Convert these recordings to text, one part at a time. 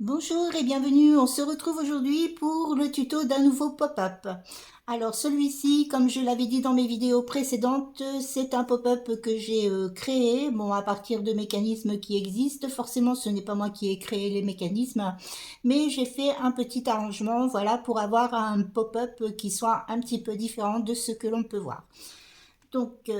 Bonjour et bienvenue, on se retrouve aujourd'hui pour le tuto d'un nouveau pop-up. Alors celui-ci, comme je l'avais dit dans mes vidéos précédentes, c'est un pop-up que j'ai créé, bon à partir de mécanismes qui existent. Forcément ce n'est pas moi qui ai créé les mécanismes, mais j'ai fait un petit arrangement, voilà, pour avoir un pop-up qui soit un petit peu différent de ce que l'on peut voir. Donc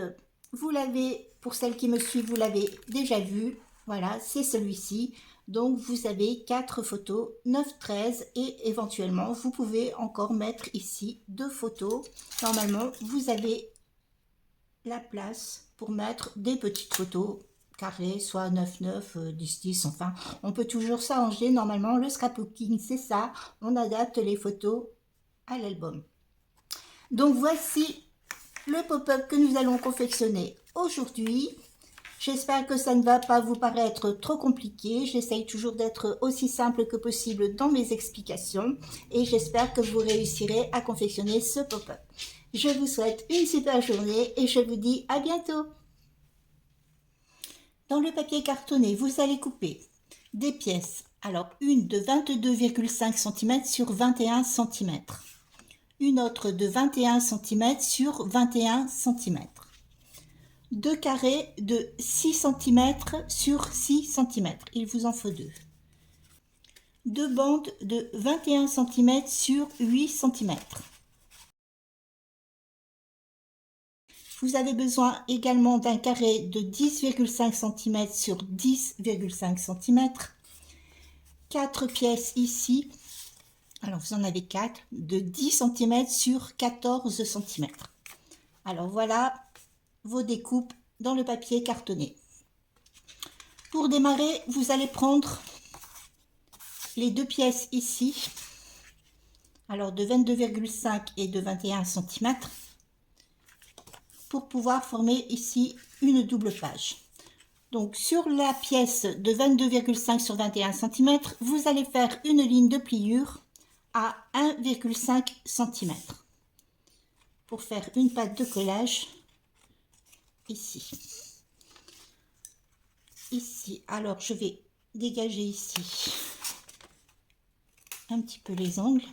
vous l'avez, pour celles qui me suivent, vous l'avez déjà vu, voilà, c'est celui-ci. Donc vous avez 4 photos, 9, 13 et éventuellement vous pouvez encore mettre ici 2 photos. Normalement vous avez la place pour mettre des petites photos carrées, soit 9, 9, 10, 10, enfin on peut toujours s'arranger. Normalement le scrapbooking c'est ça, on adapte les photos à l'album. Donc voici le pop-up que nous allons confectionner aujourd'hui. J'espère que ça ne va pas vous paraître trop compliqué. J'essaye toujours d'être aussi simple que possible dans mes explications et j'espère que vous réussirez à confectionner ce pop-up. Je vous souhaite une super journée et je vous dis à bientôt. Dans le papier cartonné, vous allez couper des pièces. Alors une de 22,5 cm sur 21 cm. Une autre de 21 cm sur 21 cm. Deux carrés de 6 cm sur 6 cm. Il vous en faut deux. Deux bandes de 21 cm sur 8 cm. Vous avez besoin également d'un carré de 10,5 cm sur 10,5 cm. 4 pièces ici. Alors vous en avez 4 de 10 cm sur 14 cm. Alors voilà vos découpes dans le papier cartonné. Pour démarrer, vous allez prendre les deux pièces ici, alors de 22,5 et de 21 cm, pour pouvoir former ici une double page. Donc sur la pièce de 22,5 sur 21 cm, vous allez faire une ligne de pliure à 1,5 cm pour faire une patte de collage ici. Ici, alors je vais dégager ici un petit peu les angles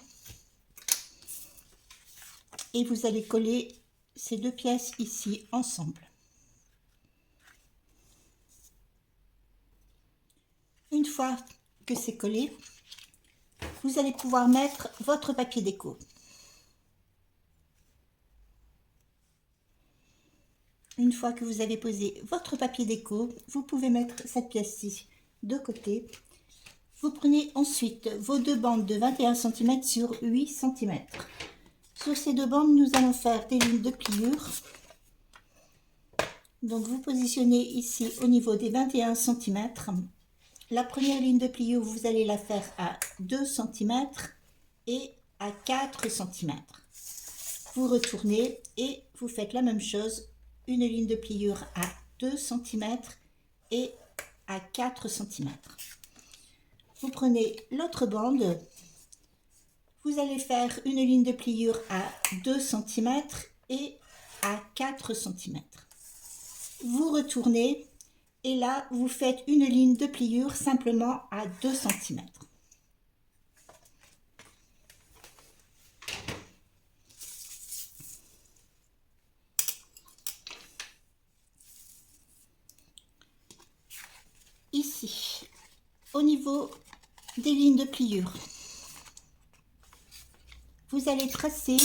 et vous allez coller ces deux pièces ici ensemble. Une fois que c'est collé, vous allez pouvoir mettre votre papier déco. Une fois que vous avez posé votre papier déco, vous pouvez mettre cette pièce-ci de côté. Vous prenez ensuite vos deux bandes de 21 cm sur 8 cm. Sur ces deux bandes, nous allons faire des lignes de pliure. Donc vous positionnez ici au niveau des 21 cm. La première ligne de pliure, vous allez la faire à 2 cm et à 4 cm. Vous retournez et vous faites la même chose, une ligne de pliure à 2 cm et à 4 cm. Vous prenez l'autre bande, vous allez faire une ligne de pliure à 2 cm et à 4 cm. Vous retournez et là vous faites une ligne de pliure simplement à 2 cm. Ici, au niveau des lignes de pliure, vous allez tracer,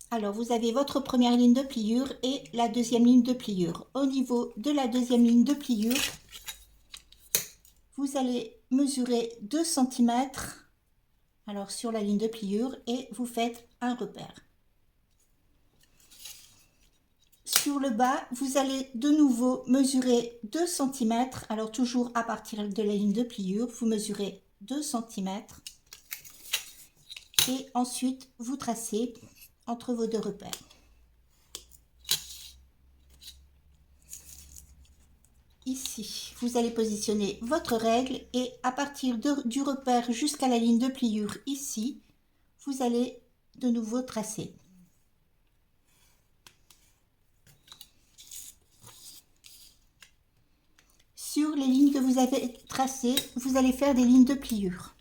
alors vous avez votre première ligne de pliure et la deuxième ligne de pliure. Au niveau de la deuxième ligne de pliure, vous allez mesurer 2 cm alors sur la ligne de pliure et vous faites un repère. Sur le bas, vous allez de nouveau mesurer 2 cm, alors toujours à partir de la ligne de pliure, vous mesurez 2 cm et ensuite vous tracez entre vos deux repères. Ici, vous allez positionner votre règle et à partir du repère jusqu'à la ligne de pliure ici, vous allez de nouveau tracer. Sur les lignes que vous avez tracées, vous allez faire des lignes de pliure.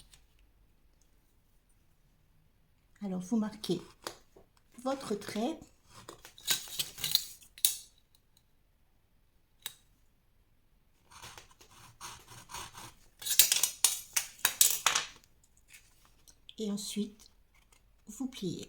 Alors, vous marquez votre trait. Et ensuite, vous pliez.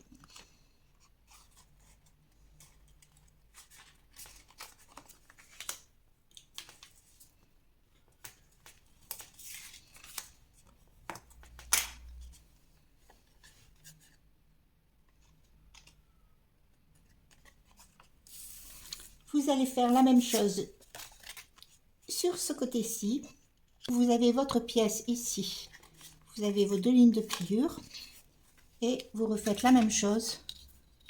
Vous allez faire la même chose sur ce côté-ci. Vous avez votre pièce ici. Vous avez vos deux lignes de pliure. Et vous refaites la même chose.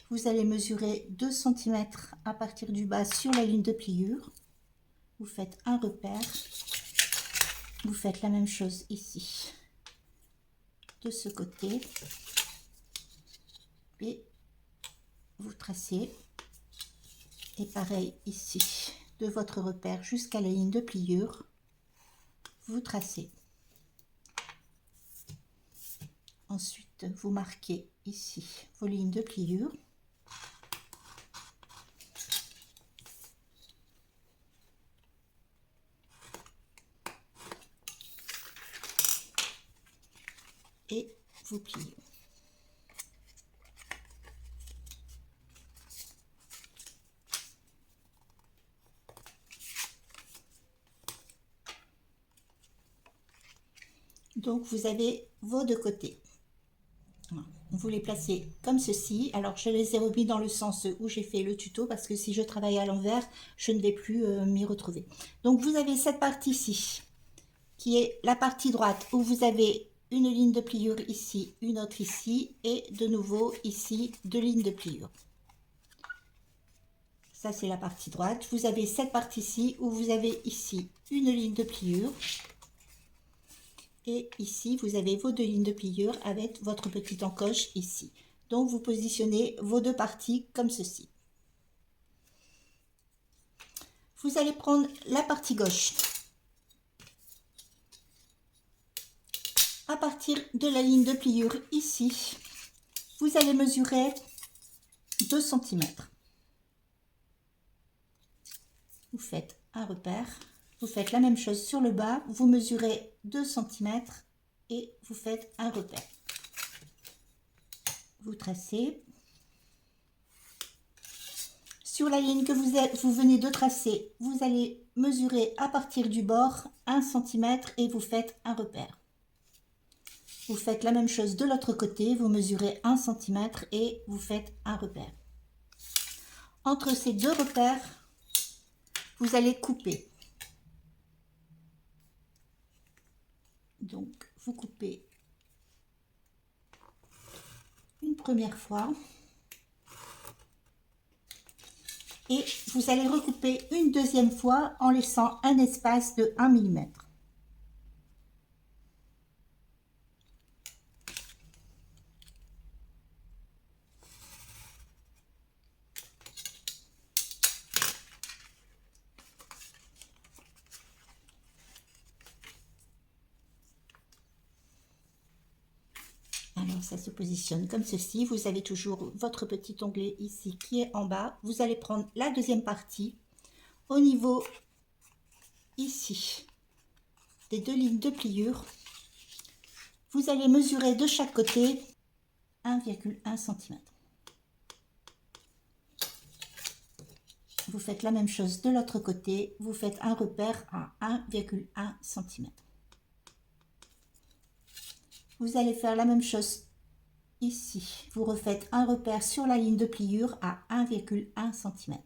Vous allez mesurer 2 cm à partir du bas sur la ligne de pliure. Vous faites un repère. Vous faites la même chose ici. De ce côté. Et vous tracez. Et pareil ici. De votre repère jusqu'à la ligne de pliure. Vous tracez. Ensuite, vous marquez ici vos lignes de pliure. Et vous pliez. Donc, vous avez vos deux côtés. Vous les placez comme ceci. Alors, je les ai remis dans le sens où j'ai fait le tuto parce que si je travaille à l'envers, je ne vais plus m'y retrouver. Donc, vous avez cette partie-ci qui est la partie droite où vous avez une ligne de pliure ici, une autre ici et de nouveau ici, deux lignes de pliure. Ça, c'est la partie droite. Vous avez cette partie-ci où vous avez ici une ligne de pliure. Et ici, vous avez vos deux lignes de pliure avec votre petite encoche ici. Donc, vous positionnez vos deux parties comme ceci. Vous allez prendre la partie gauche. À partir de la ligne de pliure ici, vous allez mesurer 2 cm. Vous faites un repère. Vous faites la même chose sur le bas. Vous mesurez 2 cm et vous faites un repère. Vous tracez. Sur la ligne que vous venez de tracer, vous allez mesurer à partir du bord 1 cm et vous faites un repère. Vous faites la même chose de l'autre côté. Vous mesurez 1 cm et vous faites un repère. Entre ces deux repères, vous allez couper. Donc, vous coupez une première fois et vous allez recouper une deuxième fois en laissant un espace de 1 mm. Alors, ça se positionne comme ceci. Vous avez toujours votre petit onglet ici qui est en bas. Vous allez prendre la deuxième partie au niveau ici des deux lignes de pliure. Vous allez mesurer de chaque côté 1,1 cm. Vous faites la même chose de l'autre côté. Vous faites un repère à 1,1 cm. Vous allez faire la même chose ici. Vous refaites un repère sur la ligne de pliure à 1,1 cm.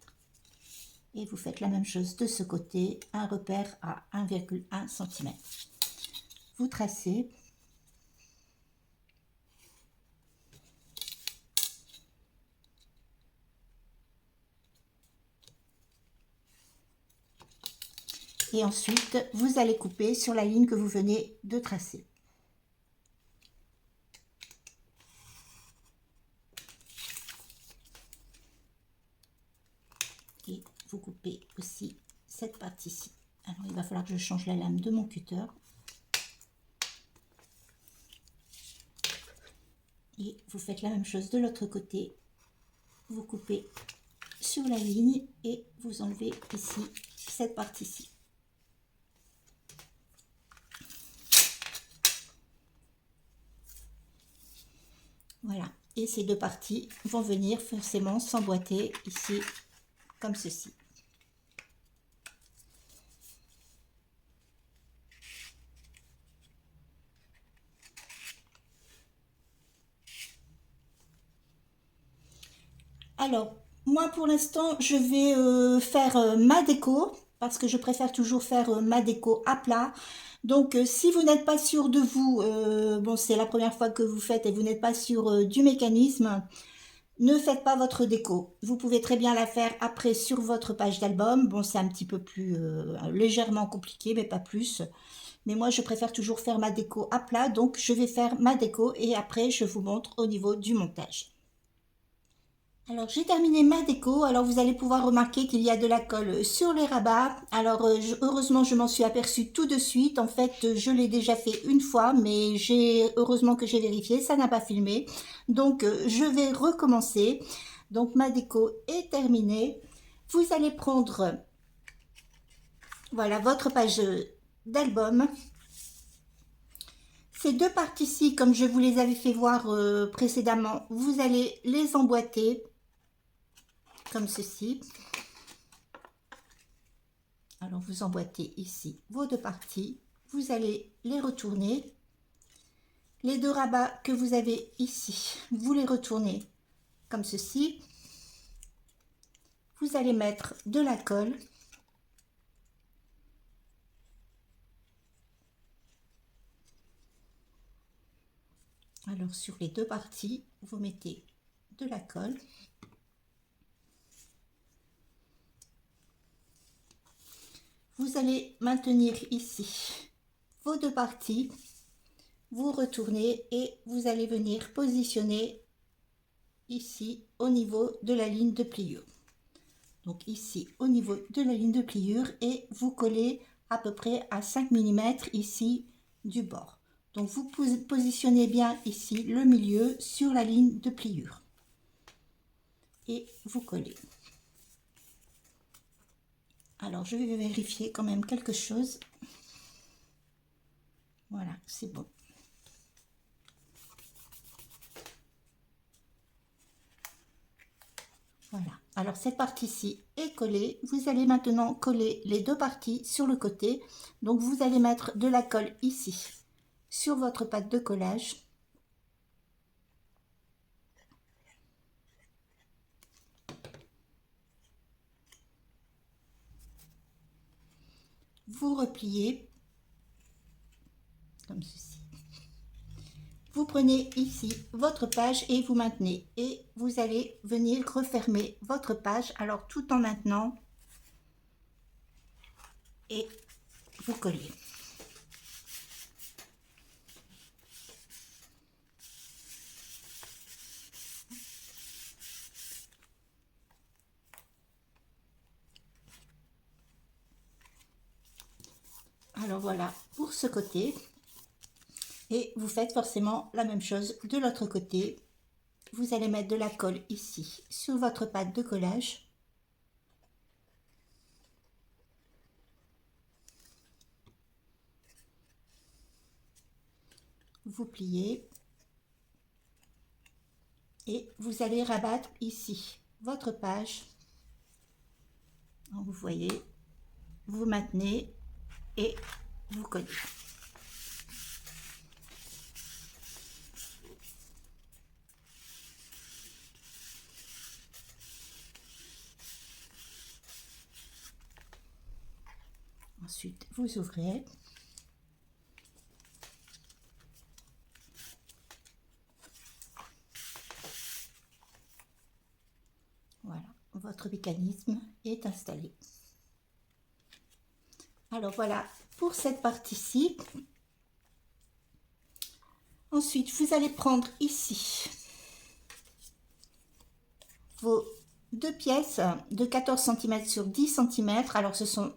Et vous faites la même chose de ce côté, un repère à 1,1 cm. Vous tracez. Et ensuite, vous allez couper sur la ligne que vous venez de tracer. Et vous coupez aussi cette partie-ci Alors il va falloir que je change la lame de mon cutter. Et vous faites la même chose de l'autre côté. Vous coupez sur la ligne et vous enlevez ici cette partie-ci. Voilà. Et ces deux parties vont venir forcément s'emboîter ici comme ceci. Alors, moi pour l'instant, je vais faire ma déco, parce que je préfère toujours faire ma déco à plat. Donc, si vous n'êtes pas sûr de vous, bon, c'est la première fois que vous faites et vous n'êtes pas sûr du mécanisme, ne faites pas votre déco. Vous pouvez très bien la faire après sur votre page d'album. Bon, c'est un petit peu plus légèrement compliqué, mais pas plus. Mais moi, je préfère toujours faire ma déco à plat. Donc, je vais faire ma déco et après, je vous montre au niveau du montage. Alors j'ai terminé ma déco, alors vous allez pouvoir remarquer qu'il y a de la colle sur les rabats. Alors heureusement je m'en suis aperçue tout de suite, en fait je l'ai déjà fait une fois mais heureusement que j'ai vérifié, ça n'a pas filmé. Donc je vais recommencer. Donc ma déco est terminée. Vous allez prendre voilà votre page d'album. Ces deux parties-ci, comme je vous les avais fait voir précédemment, vous allez les emboîter comme ceci. Alors vous emboîtez ici vos deux parties, vous allez les retourner. Les deux rabats que vous avez ici, vous les retournez comme ceci. Vous allez mettre de la colle. Alors sur les deux parties, vous mettez de la colle. Vous allez maintenir ici vos deux parties, vous retournez et vous allez venir positionner ici au niveau de la ligne de pliure. Donc ici au niveau de la ligne de pliure et vous collez à peu près à 5 mm ici du bord. Donc vous positionnez bien ici le milieu sur la ligne de pliure et vous collez. Alors je vais vérifier quand même quelque chose. Voilà, c'est bon. Voilà, alors cette partie-ci est collée. Vous allez maintenant coller les deux parties sur le côté. Donc vous allez mettre de la colle ici sur votre pâte de collage. Vous repliez comme ceci. Vous prenez ici votre page et vous maintenez et vous allez venir refermer votre page alors tout en maintenant et vous collez. Alors voilà pour ce côté. Et vous faites forcément la même chose de l'autre côté. Vous allez mettre de la colle ici sur votre pâte de collage. Vous pliez. Et vous allez rabattre ici votre page. Donc vous voyez, vous maintenez et vous collez. Ensuite, vous ouvrez. Voilà, votre mécanisme est installé. Alors voilà pour cette partie-ci. Ensuite, vous allez prendre ici vos deux pièces de 14 cm sur 10 cm. Alors ce sont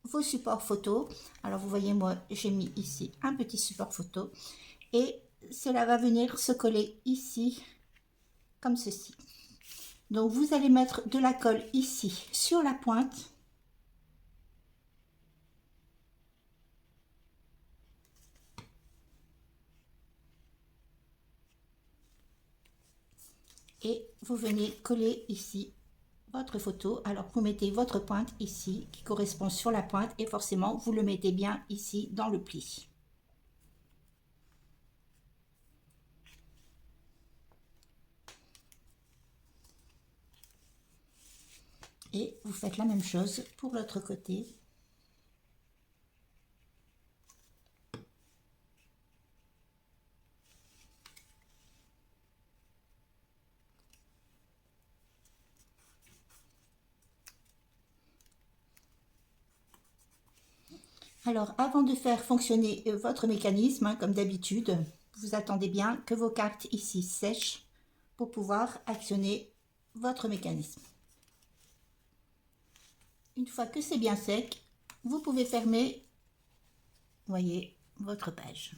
vos supports photos. Alors vous voyez, moi j'ai mis ici un petit support photo et cela va venir se coller ici comme ceci. Donc vous allez mettre de la colle ici sur la pointe. Et vous venez coller ici votre photo. Alors vous mettez votre pointe ici qui correspond sur la pointe et forcément vous le mettez bien ici dans le pli. Et vous faites la même chose pour l'autre côté. Alors, avant de faire fonctionner votre mécanisme, comme d'habitude, vous attendez bien que vos cartes ici sèchent pour pouvoir actionner votre mécanisme. Une fois que c'est bien sec, vous pouvez fermer, voyez, votre page.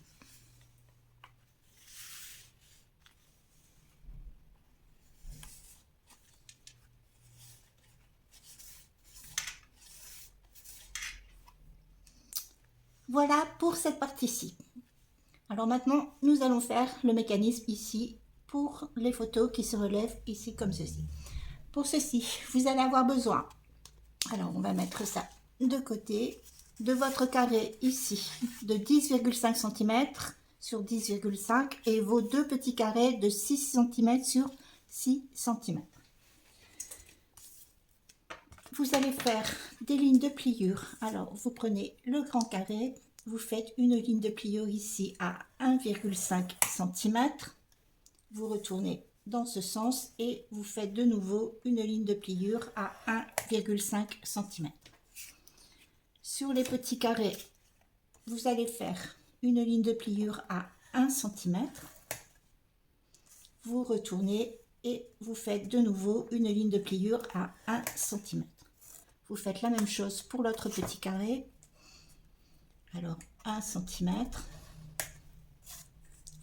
Voilà pour cette partie-ci. Alors maintenant, nous allons faire le mécanisme ici pour les photos qui se relèvent ici comme ceci. Pour ceci, vous allez avoir besoin, alors on va mettre ça de côté, de votre carré ici de 10,5 cm sur 10,5 et vos deux petits carrés de 6 cm sur 6 cm. Vous allez faire des lignes de pliure. Alors vous prenez le grand carré, vous faites une ligne de pliure ici à 1,5 cm, vous retournez dans ce sens et vous faites de nouveau une ligne de pliure à 1,5 cm. Sur les petits carrés, vous allez faire une ligne de pliure à 1 cm, vous retournez et vous faites de nouveau une ligne de pliure à 1 cm. Vous faites la même chose pour l'autre petit carré. Alors 1 cm,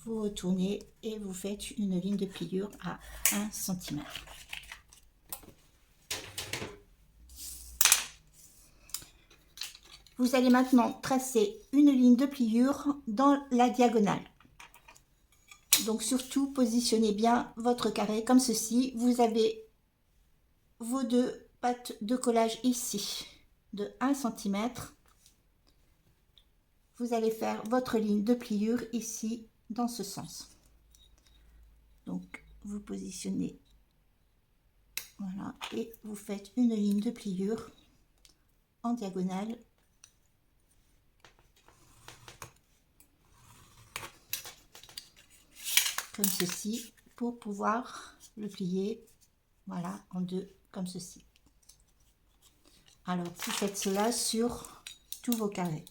vous retournez et vous faites une ligne de pliure à 1 cm. Vous allez maintenant tracer une ligne de pliure dans la diagonale. Donc surtout positionnez bien votre carré comme ceci. Vous avez vos deux pattes de collage ici de 1 cm. Vous allez faire votre ligne de pliure ici dans ce sens. Donc vous positionnez, voilà, et vous faites une ligne de pliure en diagonale. Comme ceci, pour pouvoir le plier, voilà, en deux, comme ceci. Alors, vous faites cela sur tous vos carrés.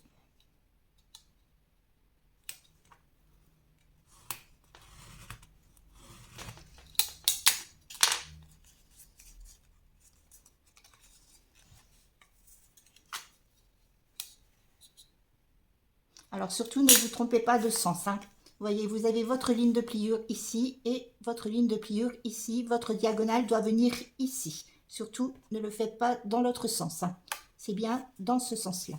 Alors, surtout, ne vous trompez pas de sens, hein. Vous voyez, vous avez votre ligne de pliure ici et votre ligne de pliure ici. Votre diagonale doit venir ici. Surtout, ne le faites pas dans l'autre sens, hein. C'est bien dans ce sens-là.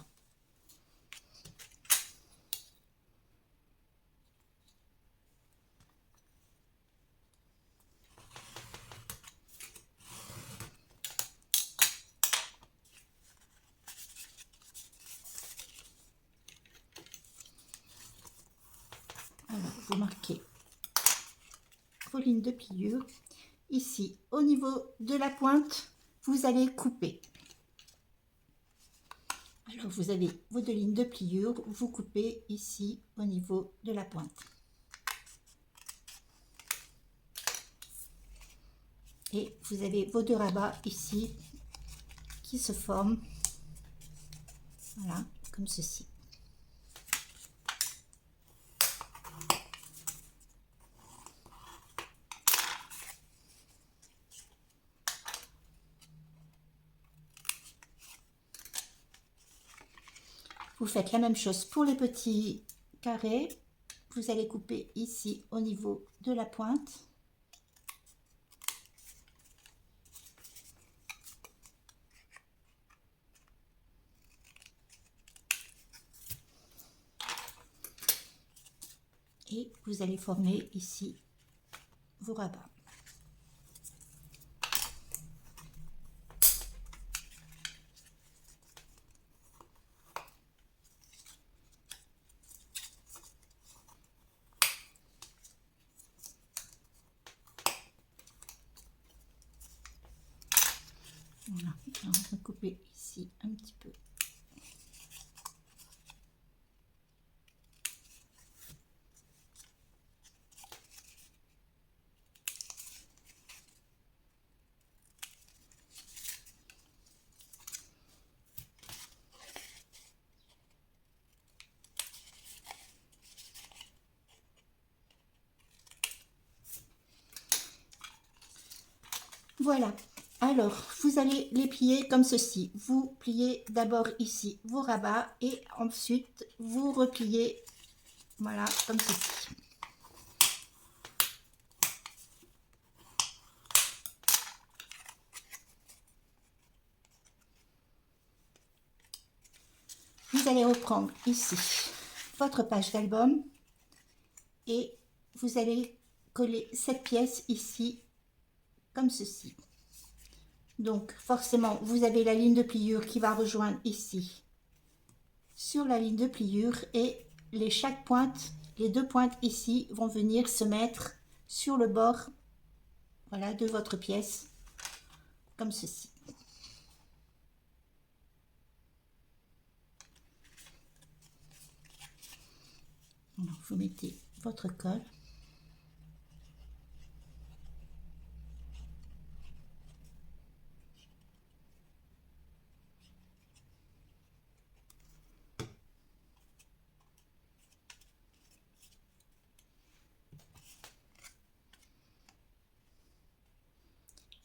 Alors, vous marquez vos lignes de pliure. Ici, au niveau de la pointe, vous allez couper. Alors, vous avez vos deux lignes de pliure, vous coupez ici au niveau de la pointe. Et vous avez vos deux rabats ici qui se forment, voilà, comme ceci. Vous faites la même chose pour les petits carrés. Vous allez couper ici au niveau de la pointe. Et vous allez former ici vos rabats. Voilà, on va couper ici un petit peu. Voilà, alors vous allez les plier comme ceci. Vous pliez d'abord ici vos rabats et ensuite vous repliez, voilà, comme ceci. Vous allez reprendre ici votre page d'album et vous allez coller cette pièce ici comme ceci. Donc forcément vous avez la ligne de pliure qui va rejoindre ici sur la ligne de pliure et chaque pointe, les deux pointes ici vont venir se mettre sur le bord, voilà, de votre pièce comme ceci. Alors, vous mettez votre colle.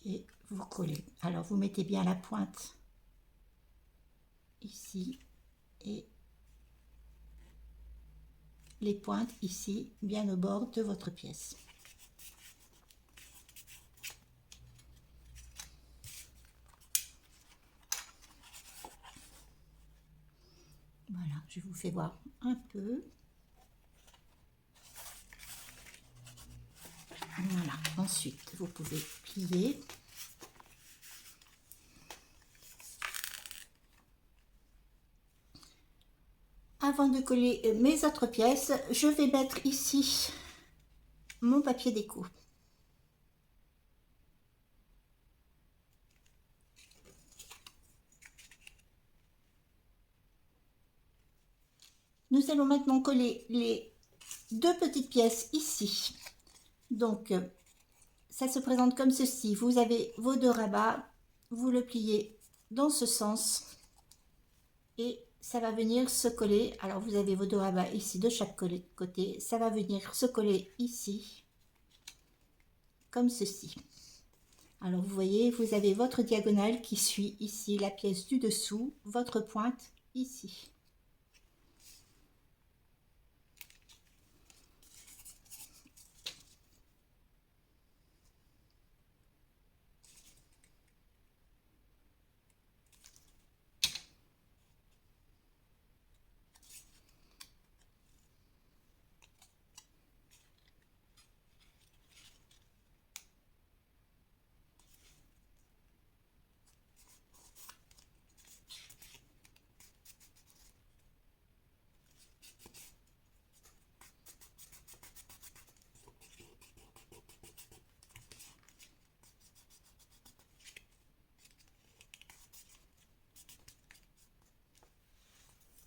Et vous collez. Alors vous mettez bien la pointe ici et les pointes ici, bien au bord de votre pièce. Voilà, je vous fais voir un peu. Voilà, ensuite vous pouvez plier. Avant de coller mes autres pièces, je vais mettre ici mon papier déco. Nous allons maintenant coller les deux petites pièces ici. Donc, ça se présente comme ceci. Vous avez vos deux rabats, vous le pliez dans ce sens et ça va venir se coller. Alors, vous avez vos deux rabats ici de chaque côté. Ça va venir se coller ici, comme ceci. Alors, vous voyez, vous avez votre diagonale qui suit ici la pièce du dessous, votre pointe ici.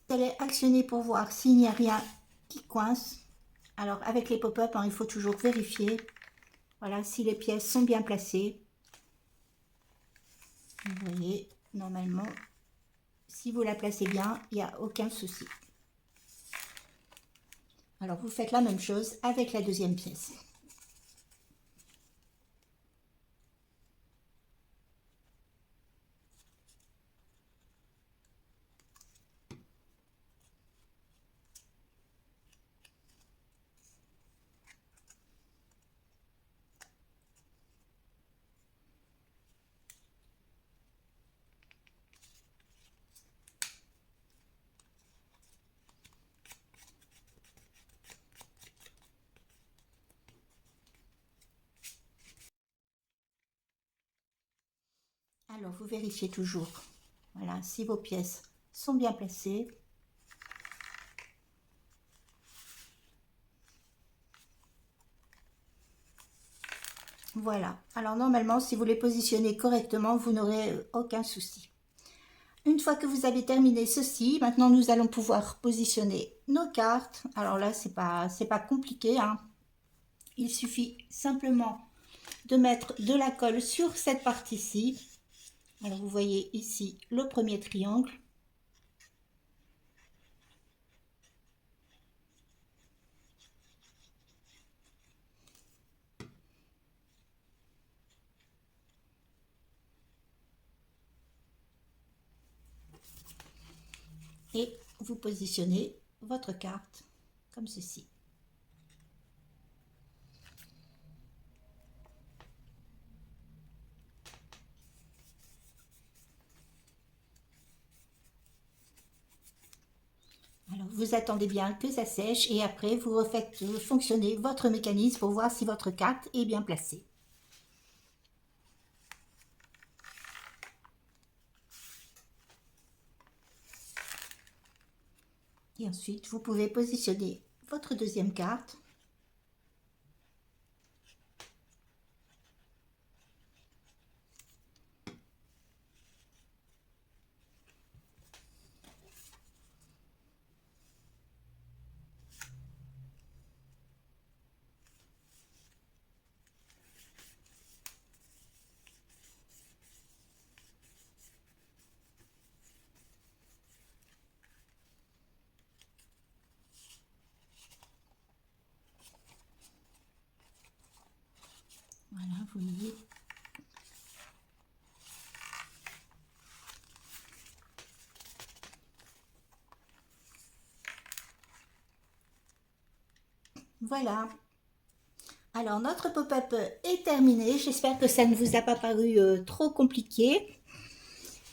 Vous allez actionner pour voir s'il n'y a rien qui coince. Alors avec les pop-up, hein, il faut toujours vérifier, voilà, si les pièces sont bien placées. Vous voyez, normalement, si vous la placez bien, il n'y a aucun souci. Alors vous faites la même chose avec la deuxième pièce. Alors, vous vérifiez toujours, voilà, si vos pièces sont bien placées. Voilà, alors normalement, si vous les positionnez correctement, vous n'aurez aucun souci. Une fois que vous avez terminé ceci, maintenant nous allons pouvoir positionner nos cartes. Alors là, c'est pas compliqué, hein. Il suffit simplement de mettre de la colle sur cette partie-ci. Alors vous voyez ici le premier triangle. Et vous positionnez votre carte comme ceci. Alors vous attendez bien que ça sèche et après vous refaites fonctionner votre mécanisme pour voir si votre carte est bien placée. Et ensuite, vous pouvez positionner votre deuxième carte. Voilà, vous voyez. Voilà. Alors, notre pop-up est terminé. J'espère que ça ne vous a pas paru trop compliqué.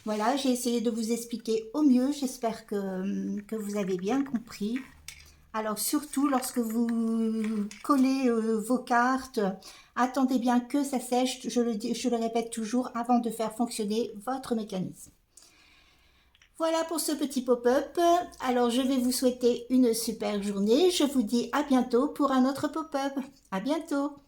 Voilà, j'ai essayé de vous expliquer au mieux. J'espère que vous avez bien compris. Alors, surtout, lorsque vous collez vos cartes, attendez bien que ça sèche. Je le répète toujours avant de faire fonctionner votre mécanisme. Voilà pour ce petit pop-up. Alors, je vais vous souhaiter une super journée. Je vous dis à bientôt pour un autre pop-up. À bientôt.